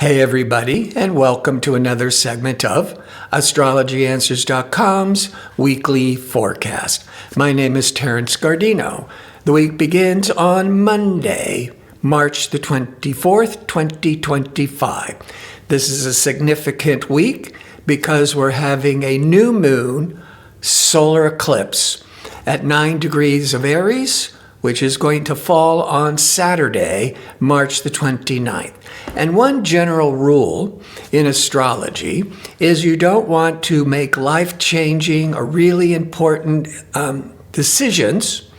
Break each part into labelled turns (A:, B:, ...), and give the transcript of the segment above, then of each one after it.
A: Hey everybody, and welcome to another segment of AstrologyAnswers.com's weekly forecast. My name is Terence. The week begins on Monday, March the 24th, 2025. This is a significant week because we're having a new moon solar eclipse at 9 degrees of Aries, which is going to fall on Saturday, March the 29th. And one general rule in astrology is you don't want to make life-changing or really important decisions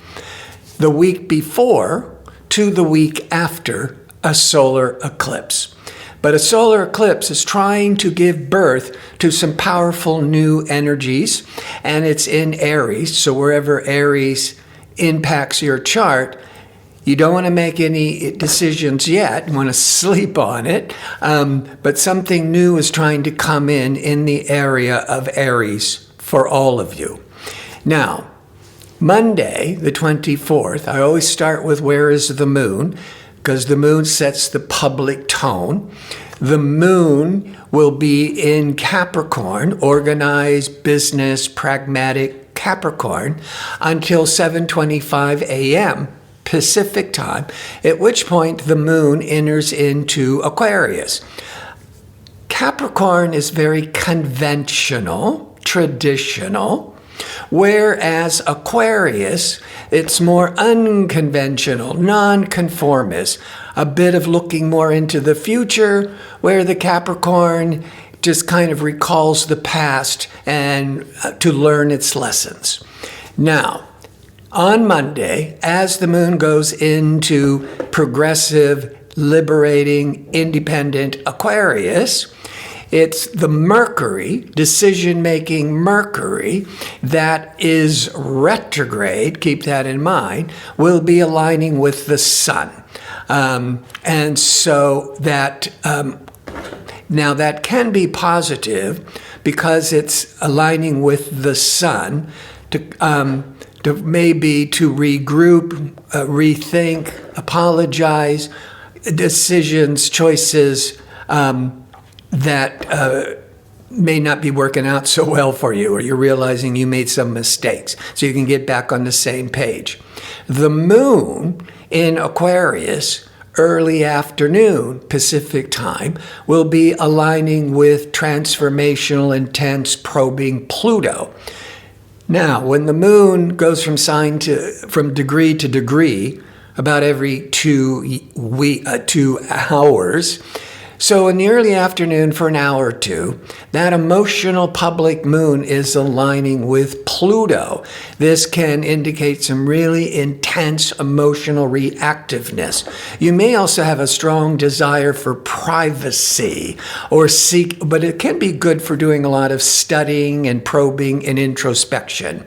A: the week before to the week after a solar eclipse. But a solar eclipse is trying to give birth to some powerful new energies, and it's in Aries, so wherever Aries impacts your chart, you don't want to make any decisions yet. You want to sleep on it. But something new is trying to come in the area of Aries for all of you. Now, Monday, the 24th, I always start with where is the moon, because the moon sets the public tone. The moon will be in Capricorn, organized, business, pragmatic Capricorn, until 7:25 a.m. Pacific time, at which point the moon enters into Aquarius. Capricorn is very conventional, traditional, whereas Aquarius, it's more unconventional, non-conformist, a bit of looking more into the future, where the Capricorn just kind of recalls the past and to learn its lessons. Now, on Monday, as the moon goes into progressive, liberating, independent Aquarius, it's the Mercury, decision-making Mercury, that is retrograde, keep that in mind, will be aligning with the sun. And so that now that can be positive because it's aligning with the sun to maybe to regroup, rethink, apologize, decisions, choices that may not be working out so well for you, or you're realizing you made some mistakes, so you can get back on the same page. The moon in Aquarius, early afternoon Pacific time, will be aligning with transformational, intense, probing Pluto. Now, when the moon goes from degree to degree, about every 2 hours, so in the early afternoon for an hour or two, that emotional public moon is aligning with Pluto. This can indicate some really intense emotional reactiveness. You may also have a strong desire for privacy but it can be good for doing a lot of studying and probing and introspection.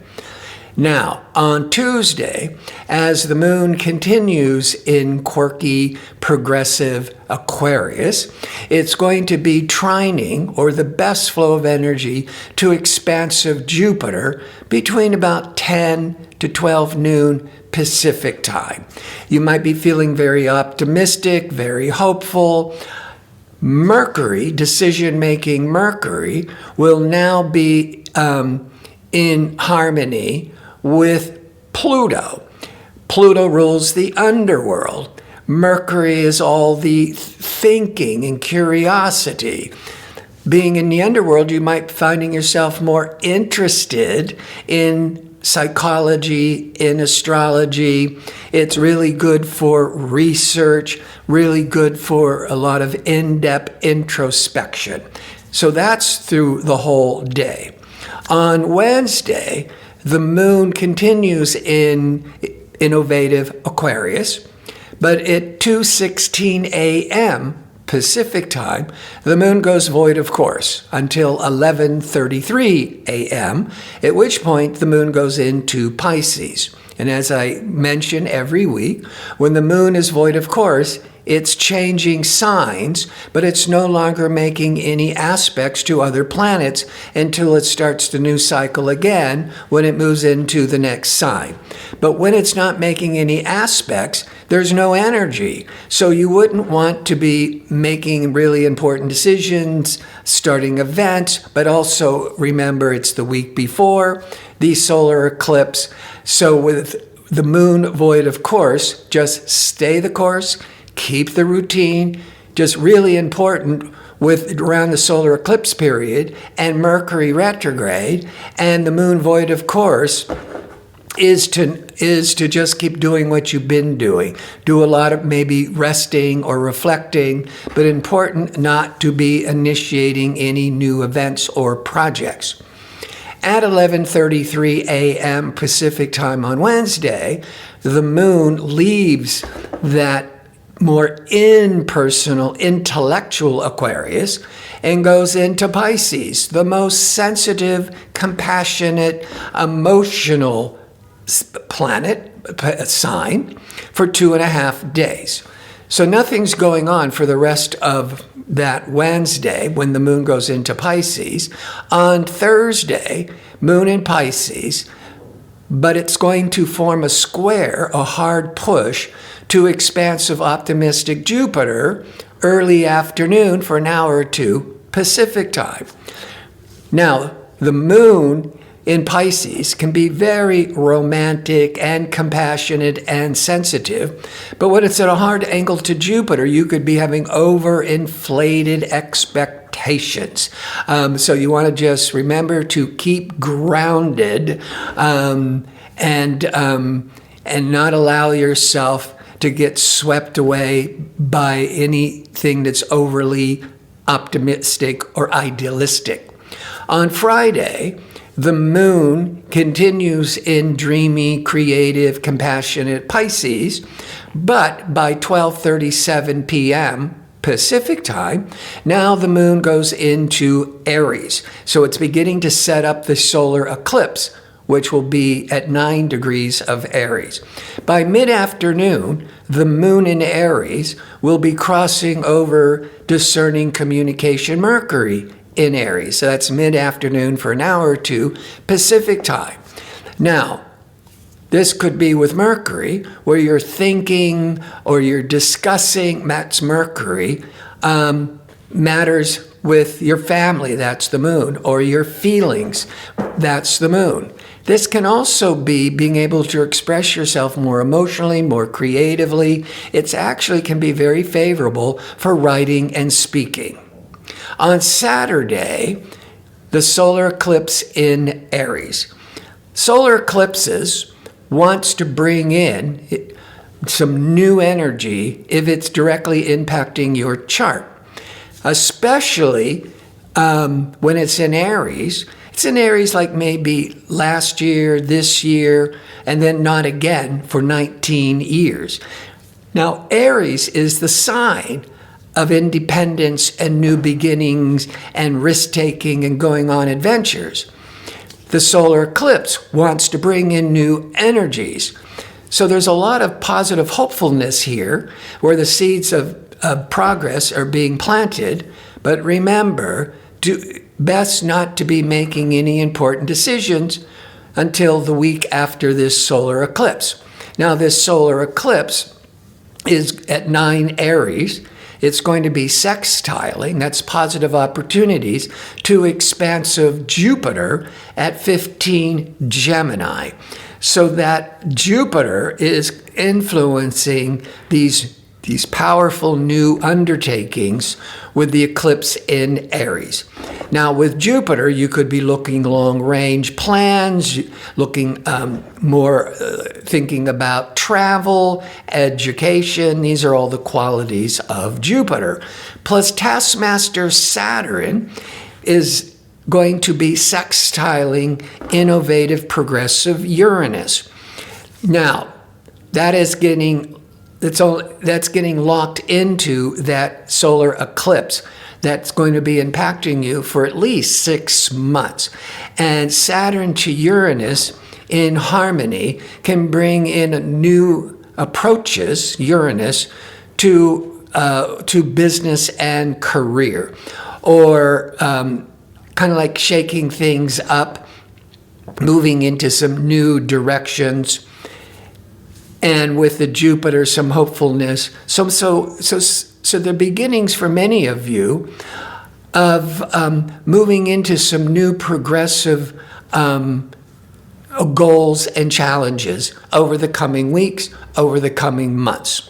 A: Now, on Tuesday, as the moon continues in quirky, progressive Aquarius, it's going to be trining, or the best flow of energy, to expansive Jupiter between about 10 to 12 noon Pacific time. You might be feeling very optimistic, very hopeful. Mercury, decision-making Mercury, will now be in harmony with Pluto. Pluto rules the underworld. Mercury is all the thinking and curiosity. Being in the underworld, you might be finding yourself more interested in psychology, in astrology. It's really good for research, really good for a lot of in-depth introspection. So that's through the whole day. On Wednesday, the moon continues in innovative Aquarius, but at 2:16 a.m. Pacific time, the moon goes void of course until 11:33 a.m., at which point the moon goes into Pisces. And as I mention every week, when the moon is void of course, it's changing signs, but it's no longer making any aspects to other planets until it starts the new cycle again when it moves into the next sign. But when it's not making any aspects, there's no energy. So you wouldn't want to be making really important decisions, starting events, but also remember it's the week before the solar eclipse. So with the moon void of course, just stay the course, keep the routine. Just really important with around the solar eclipse period and Mercury retrograde and the moon void of course is to just keep doing what you've been doing. Do a lot of maybe resting or reflecting, but important not to be initiating any new events or projects. At 11:33 a.m. Pacific time on Wednesday, the moon leaves that more impersonal, intellectual Aquarius and goes into Pisces, the most sensitive, compassionate, emotional planet, sign, for 2.5 days. So nothing's going on for the rest of that Wednesday when the moon goes into Pisces. On Thursday, moon in Pisces, but it's going to form a square, a hard push, to expansive optimistic Jupiter early afternoon for an hour or two Pacific time. Now, the moon in Pisces can be very romantic and compassionate and sensitive, but when it's at a hard angle to Jupiter, you could be having overinflated expectations. So you want to just remember to keep grounded and not allow yourself to get swept away by anything that's overly optimistic or idealistic. On Friday, the moon continues in dreamy, creative, compassionate Pisces, but by 12:37 p.m. Pacific time, now the moon goes into Aries. So it's beginning to set up the solar eclipse, which will be at 9 degrees of Aries. By mid-afternoon, the moon in Aries will be crossing over discerning communication Mercury in Aries. So that's mid-afternoon for an hour or two Pacific time. Now, this could be with Mercury, where you're thinking or you're discussing, that's Mercury, matters with your family, that's the moon, or your feelings, that's the moon. This can also be being able to express yourself more emotionally, more creatively. It actually can be very favorable for writing and speaking. On Saturday, the solar eclipse in Aries. Solar eclipses wants to bring in some new energy if it's directly impacting your chart, especially when it's in Aries. It's in Aries like maybe last year, this year, and then not again for 19 years. Now, Aries is the sign of independence and new beginnings and risk-taking and going on adventures. The solar eclipse wants to bring in new energies. So there's a lot of positive hopefulness here where the seeds of progress are being planted. But remember, best not to be making any important decisions until the week after this solar eclipse. Now, this solar eclipse is at 9 Aries. It's going to be sextiling, that's positive opportunities, to expansive Jupiter at 15 Gemini. So that Jupiter is influencing these powerful new undertakings with the eclipse in Aries. Now, with Jupiter, you could be looking long-range plans, looking thinking about travel, education. These are all the qualities of Jupiter. Plus, taskmaster Saturn is going to be sextiling innovative, progressive Uranus. Now, that's getting locked into that solar eclipse that's going to be impacting you for at least 6 months. And Saturn to Uranus in harmony can bring in new approaches, Uranus, to business and career, or kind of like shaking things up, moving into some new directions. And with the Jupiter, some hopefulness. So the beginnings for many of you of moving into some new progressive goals and challenges over the coming weeks, over the coming months.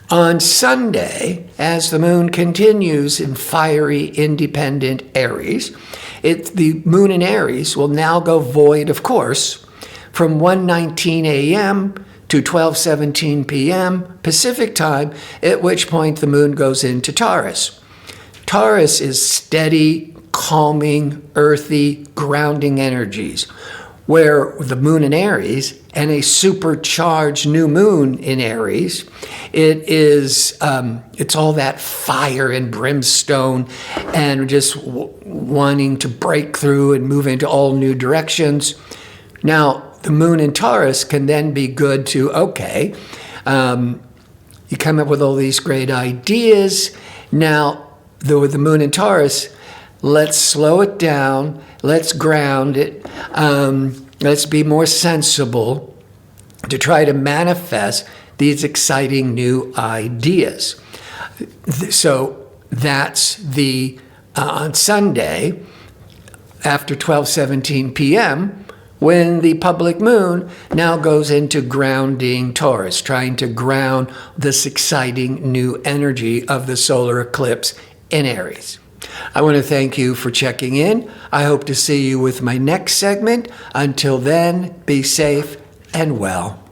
A: On Sunday, as the moon continues in fiery, independent Aries, the moon in Aries will now go void, of course, from 1:19 a.m. to 12:17 p.m. Pacific time, at which point the moon goes into Taurus. Taurus is steady, calming, earthy, grounding energies, where the moon in Aries and a supercharged new moon in Aries, it's all that fire and brimstone and just wanting to break through and move into all new directions. Now, the moon in Taurus can then be good to, you come up with all these great ideas. Now, with the moon in Taurus, let's slow it down. Let's ground it. Let's be more sensible to try to manifest these exciting new ideas. So that's on Sunday after 12:17 p.m., when the public moon now goes into grounding Taurus, trying to ground this exciting new energy of the solar eclipse in Aries. I want to thank you for checking in. I hope to see you with my next segment. Until then, be safe and well.